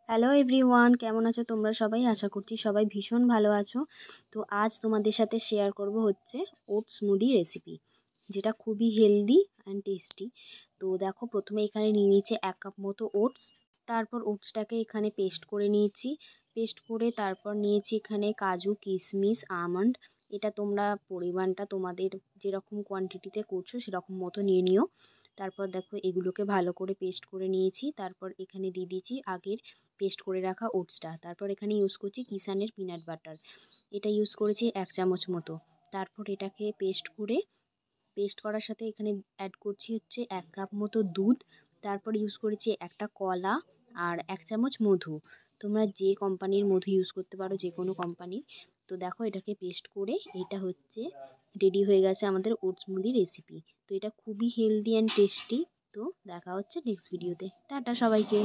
Hello everyone, কেমন আছো তোমরা সবাই? আশা করছি সবাই ভীষণ ভালো আছো। তো আজ তোমাদের সাথে শেয়ার করব হচ্ছে ওটস স্মুদি রেসিপি, যেটা খুবই হেলদি অ্যান্ড টেস্টি। তো দেখো, প্রথমে এখানে নিয়ে নিয়েছি 1 কাপ মতো ওটস। তারপর ওটসটাকে এখানে পেস্ট করে নিয়েছি। পেস্ট করে তারপর নিয়েছি এখানে কাজু, কিশমিশ, আমন্ড। এটা তোমরা পরিমাণটা তোমাদের যেরকম কোয়ান্টিটিতে করছো সেরকম মতো নিয়ে নিও। তারপর দেখো, এগুলোকে ভালো করে পেস্ট করে নিয়েছি। তারপর এখানে দিয়ে দিয়েছি আগের পেস্ট করে রাখা ওটসটা। তারপর এখানে ইউজ করছি কিষানের পিনাট বাটার, এটা ইউজ করেছি 1 চামচ মতো। তারপর এটাকে পেস্ট করার সাথে এখানে অ্যাড করছি হচ্ছে 1 কাপ মতো দুধ। তারপর ইউজ করেছি একটা কলা আর 1 চামচ মধু। তোমরা যে কোম্পানির মধু ইউজ করতে পারো, যে কোনো কোম্পানির। তো দেখো, এটাকে পেস্ট করে এটা হচ্ছে রেডি হয়ে গেছে আমাদের ওটস স্মুদি রেসিপি। তো এটা খুবই হেলদি অ্যান্ড টেস্টি। তো দেখা হচ্ছে নেক্সট ভিডিওতে। টাটা সবাইকে।